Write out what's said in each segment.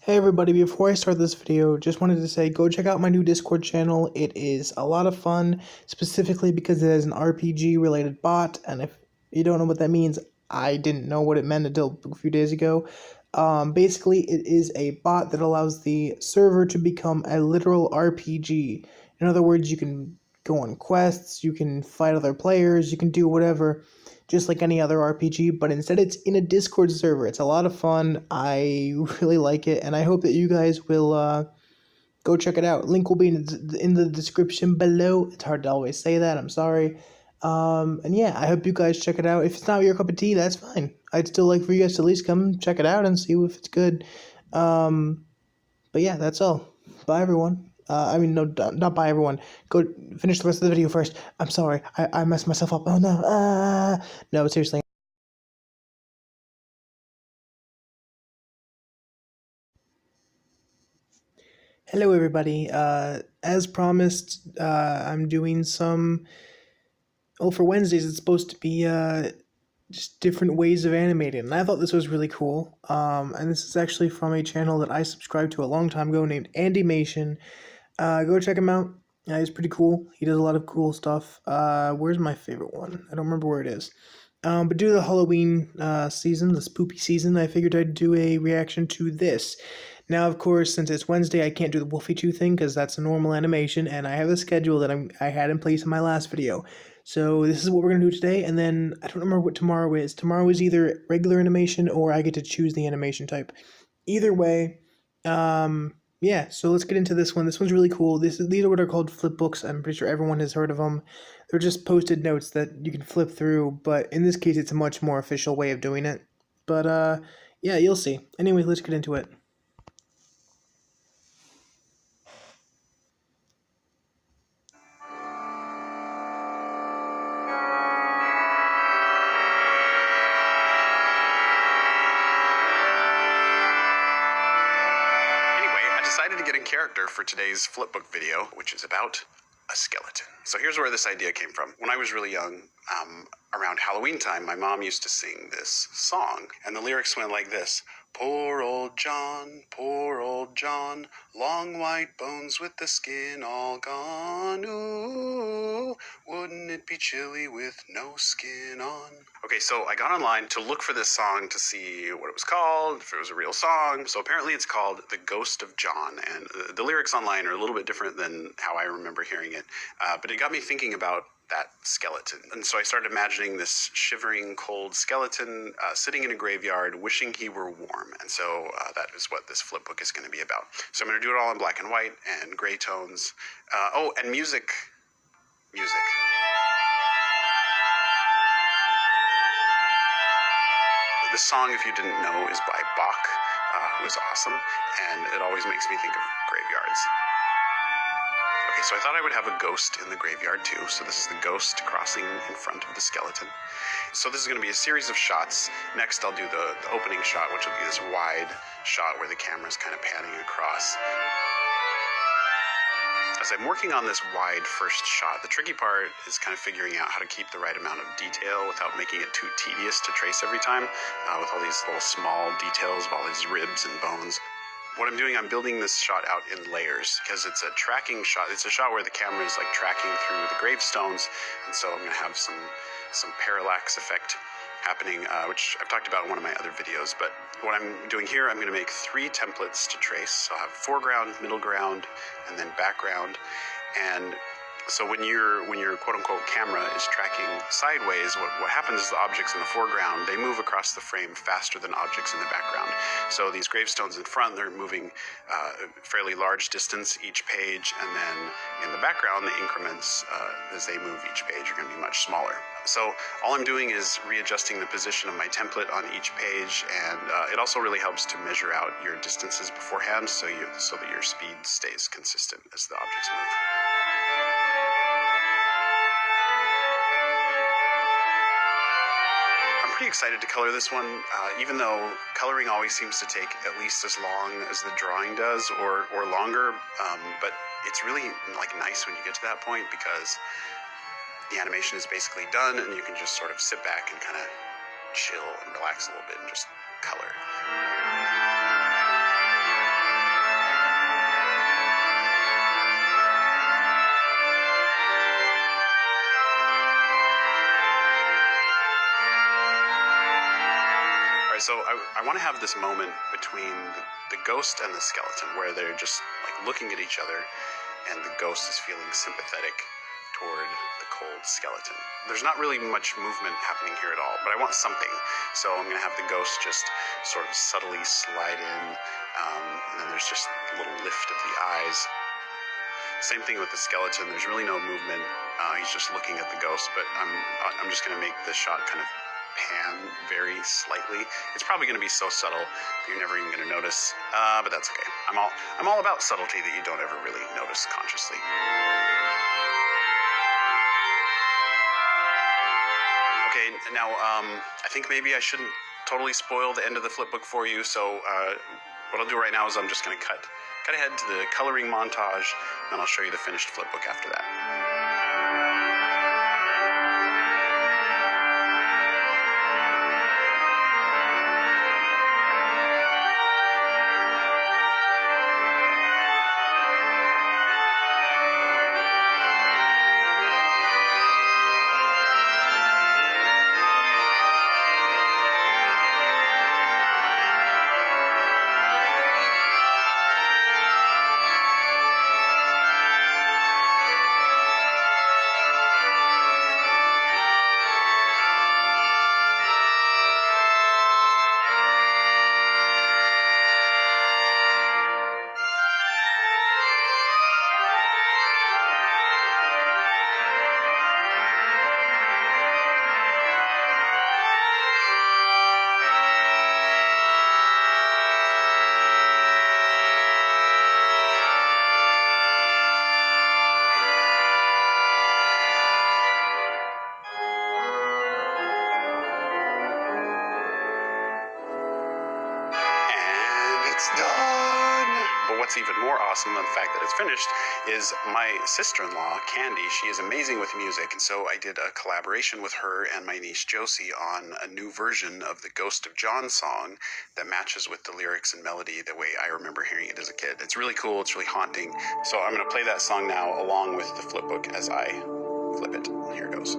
Hey everybody, before I start this video, just wanted to say go check out my new Discord channel. It is a lot of fun, specifically because it has an RPG related bot, and if you don't know what that means, I didn't know what it meant until a few days ago. Basically, it is a bot that allows the server to become a literal RPG. In other words, you can go on quests, you can fight other players, you can do whatever, just like any other RPG, but instead it's in a Discord server. It's a lot of fun. I really like it, and I hope that you guys will go check it out. Link will be in the description below. It's hard to always say that. I'm sorry. And yeah, I hope you guys check it out. If it's not your cup of tea, that's fine. I'd still like for you guys to at least come check it out and see if it's good. Um, but yeah, that's all. Bye, everyone. I mean, no, not bye, everyone. Go finish the rest of the video first. I'm sorry. I messed myself up. Oh, no. No, seriously. Hello, everybody. As promised, I'm doing some. Oh, for Wednesdays, it's supposed to be just different ways of animating, and I thought this was really cool. And this is actually from a channel that I subscribed to a long time ago named Andymation. Go check him out. He's pretty cool. He does a lot of cool stuff. Where's my favorite one? I don't remember where it is. But due to the Halloween season, the spoopy season, I figured I'd do a reaction to this. Now, of course, since it's Wednesday, I can't do the Wolfie 2 thing because that's a normal animation, and I have a schedule that I had in place in my last video. So this is what we're going to do today, and then I don't remember what tomorrow is. Tomorrow is either regular animation or I get to choose the animation type. Either way, yeah, so let's get into this one. This one's really cool. These are what are called flip books. I'm pretty sure everyone has heard of them. They're just posted notes that you can flip through, but in this case, it's a much more official way of doing it. But yeah, you'll see. Anyway, let's get into it. Anyway, I decided to get in character for today's flipbook video, which is about a skeleton. So here's where this idea came from. When I was really young, around Halloween time, my mom used to sing this song, and the lyrics went like this. Poor old John, long white bones with the skin all gone. Ooh, wouldn't it be chilly with no skin on? Okay, so I got online to look for this song to see what it was called, if it was a real song. So apparently it's called The Ghost of John, and the lyrics online are a little bit different than how I remember hearing it. But it got me thinking about that skeleton. And so I started imagining this shivering, cold skeleton sitting in a graveyard, wishing he were warm. And so that is what this flip book is going to be about. So I'm going to do it all in black and white and gray tones. Oh, and music. The song, if you didn't know, is by Bach, who is awesome, and it always makes me think of graveyards. Okay, so I thought I would have a ghost in the graveyard too. So this is the ghost crossing in front of the skeleton. So this is going to be a series of shots. Next, I'll do the opening shot, which will be this wide shot where the camera's kind of panning across. As I'm working on this wide first shot, the tricky part is kind of figuring out how to keep the right amount of detail without making it too tedious to trace every time, with all these little small details of all these ribs and bones. What I'm doing, I'm building this shot out in layers because it's a tracking shot. It's a shot where the camera is like tracking through the gravestones, and so I'm going to have some parallax effect happening, which I've talked about in one of my other videos. But what I'm doing here, I'm going to make 3 templates to trace. So I'll have foreground, middle ground, and then background. And so when your quote-unquote camera is tracking sideways, what happens is the objects in the foreground, they move across the frame faster than objects in the background. So these gravestones in front, they're moving fairly large distance each page, and then in the background, the increments as they move each page are going to be much smaller. So all I'm doing is readjusting the position of my template on each page, and it also really helps to measure out your distances beforehand so that your speed stays consistent as the objects move. Pretty excited to color this one, even though coloring always seems to take at least as long as the drawing does, or longer, but it's really like nice when you get to that point because the animation is basically done and you can just sort of sit back and kind of chill and relax a little bit and just color. So I want to have this moment between the ghost and the skeleton where they're just like looking at each other and the ghost is feeling sympathetic toward the cold skeleton. There's not really much movement happening here at all, but I want something. So I'm going to have the ghost just sort of subtly slide in, and then there's just a little lift of the eyes. Same thing with the skeleton. There's really no movement. He's just looking at the ghost, but I'm just going to make the shot kind of pan very slightly. It's probably going to be so subtle that you're never even going to notice, but that's okay. I'm all about subtlety that you don't ever really notice consciously. Okay, now I think maybe I shouldn't totally spoil the end of the flip book for you, so what I'll do right now is I'm just going to cut ahead to the coloring montage, and I'll show you the finished flip book after that. Done! But what's even more awesome than the fact that it's finished is my sister-in-law, Candy. She is amazing with music, and so I did a collaboration with her and my niece Josie on a new version of the Ghost of John song that matches with the lyrics and melody the way I remember hearing it as a kid. It's really cool, it's really haunting. So I'm going to play that song now along with the flip book as I flip it. Here it goes.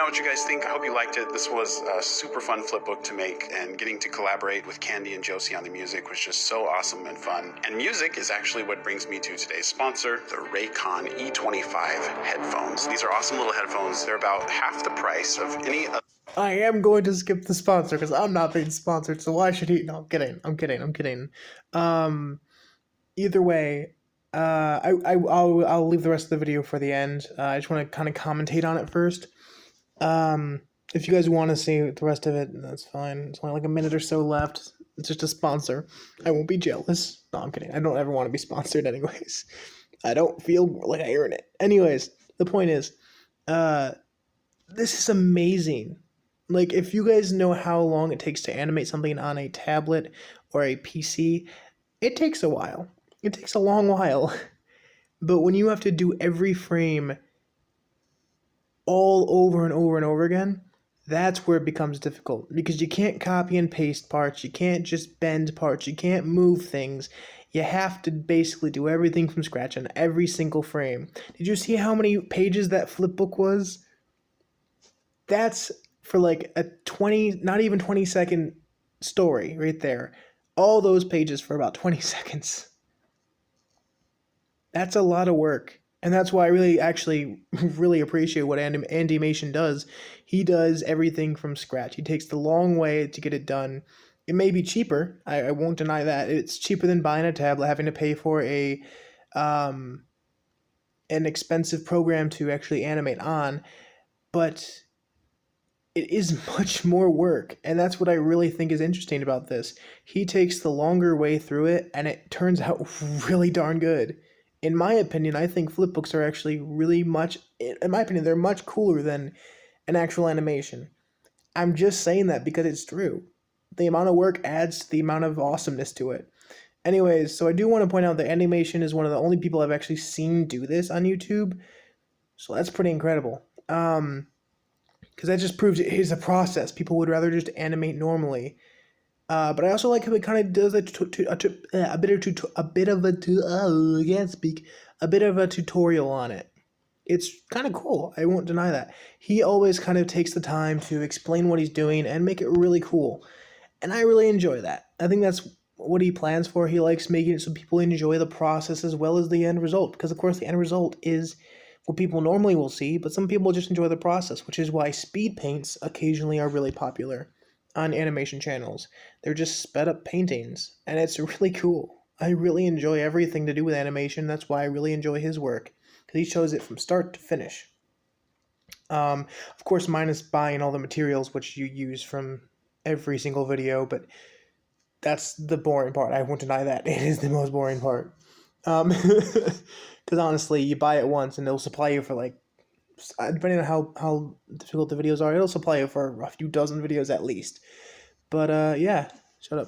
What you guys think. I hope you liked it. This was a super fun flip book to make, and getting to collaborate with Candy and Josie on the music was just so awesome and fun. And music is actually what brings me to today's sponsor, the Raycon E25 headphones. These are awesome little headphones. They're about half the price of any other. I am going to skip the sponsor because I'm not being sponsored, so why should he? No, I'm kidding. Either way, I'll leave the rest of the video for the end. I just want to kind of commentate on it first. If you guys want to see the rest of it, that's fine. It's only like a minute or so left. It's just a sponsor. I won't be jealous. No, I'm kidding. I don't ever want to be sponsored anyways. I don't feel like I earn it. Anyways, the point is, this is amazing. Like, if you guys know how long it takes to animate something on a tablet or a PC, it takes a while. It takes a long while. But when you have to do every frame all over and over and over again, that's where it becomes difficult, because you can't copy and paste parts, you can't just bend parts, you can't move things. You have to basically do everything from scratch on every single frame. Did you see how many pages that flipbook was? That's for like a 20, not even 20-second story right there. All those pages for about 20 seconds. That's a lot of work. And that's why I really appreciate what Andymation does. He does everything from scratch. He takes the long way to get it done. It may be cheaper. I won't deny that. It's cheaper than buying a tablet, having to pay for an expensive program to actually animate on. But it is much more work. And that's what I really think is interesting about this. He takes the longer way through it, and it turns out really darn good. In my opinion, I think flipbooks are actually they're much cooler than an actual animation. I'm just saying that because it's true. the amount of work adds to the amount of awesomeness to it. Anyways, so I do want to point out that Animation is one of the only people I've actually seen do this on YouTube. So that's pretty incredible. Because that just proves it is a process. People would rather just animate normally. But I also like how it kind of does a bit of a tutorial on it. It's kind of cool. I won't deny that. He always kind of takes the time to explain what he's doing and make it really cool. And I really enjoy that. I think that's what he plans for. He likes making it so people enjoy the process as well as the end result. Because, of course, the end result is what people normally will see, but some people just enjoy the process, which is why speed paints occasionally are really popular on animation channels. They're just sped up paintings, and it's really cool. I really enjoy everything to do with animation. That's why I really enjoy his work, because he shows it from start to finish. Of course, minus buying all the materials which you use from every single video, but that's the boring part. I won't deny that. It is the most boring part. Because honestly, you buy it once and it'll supply you for like, depending on how difficult the videos are, it'll supply you for a few dozen videos at least. But yeah, shut up,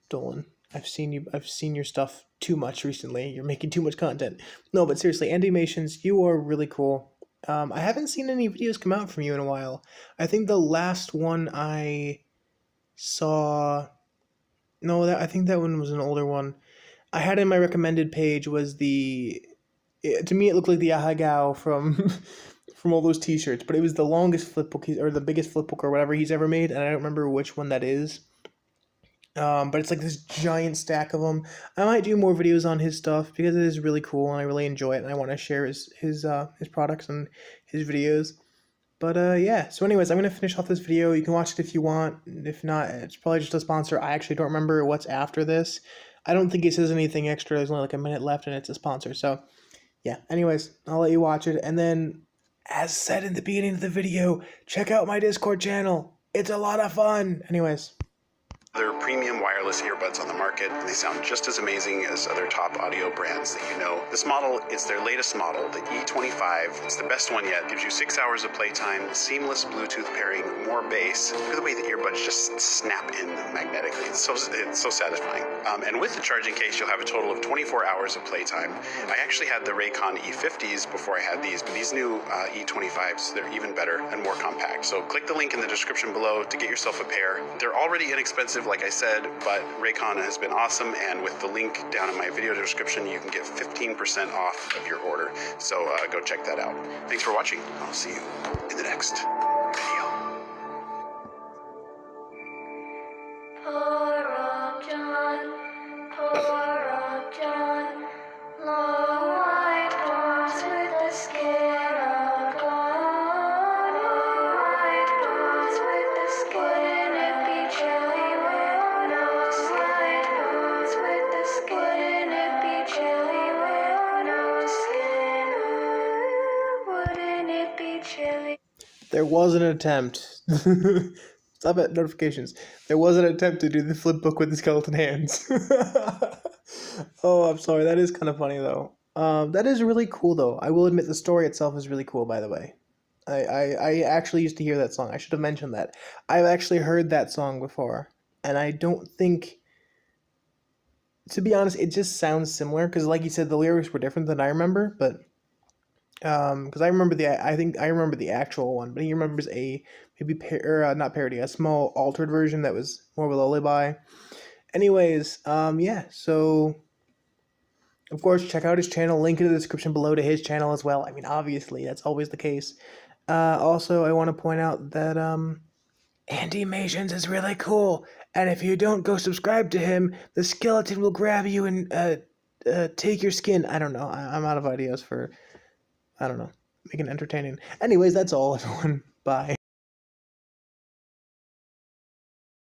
Dolan. I've seen your stuff too much recently. You're making too much content. No, but seriously, Animations, you are really cool. I haven't seen any videos come out from you in a while. I think the last one I saw, no, I think that one was an older one. I had in my recommended page was to me it looked like the Ahagao from from all those t-shirts, but it was the longest flipbook or the biggest flipbook or whatever he's ever made, and I don't remember which one that is. But it's like this giant stack of them. I might do more videos on his stuff because it is really cool and I really enjoy it and I want to share his products and his videos. But yeah, so anyways, I'm going to finish off this video. You can watch it if you want. If not, it's probably just a sponsor. I actually don't remember what's after this. I don't think it says anything extra. There's only like a minute left and it's a sponsor. So yeah, anyways, I'll let you watch it. And then, as said in the beginning of the video, check out my Discord channel. It's a lot of fun. Anyways. They're premium wireless earbuds on the market, and they sound just as amazing as other top audio brands that you know. This model is their latest model, the E25. It's the best one yet. Gives you 6 hours of playtime, seamless Bluetooth pairing, more bass. Look at the way the earbuds just snap in magnetically. It's so satisfying. And with the charging case, you'll have a total of 24 hours of playtime. I actually had the Raycon E50s before I had these, but these new E25s, they're even better and more compact. So click the link in the description below to get yourself a pair. They're already inexpensive, like I said, but Raycon has been awesome, and with the link down in my video description, you can get 15% off of your order. So go check that out. Thanks for watching. I'll see you in the next video. Poor old John, long white horse with the skin all gone. Long white horse with the skin, it be chilly with no skin. Horse with the skin, it be chilly with no skin. Wouldn't it be chilly? There was an attempt. Stop at notifications. There was an attempt to do the flip book with the skeleton hands. Oh, I'm sorry. That is kind of funny, though. That is really cool, though. I will admit the story itself is really cool, by the way. I actually used to hear that song. I should have mentioned that. I've actually heard that song before. And I don't think... To be honest, it just sounds similar. Because like you said, the lyrics were different than I remember. But... because I remember I remember the actual one, but he remembers a not parody, a small altered version that was more of a lullaby. Anyways, yeah, so of course check out his channel, link in the description below to his channel as well. I mean, obviously that's always the case. Also, I want to point out that Animations is really cool, and if you don't go subscribe to him, the skeleton will grab you and take your skin. I don't know. I'm out of ideas for. I don't know. Make it entertaining. Anyways, that's all, everyone. Bye.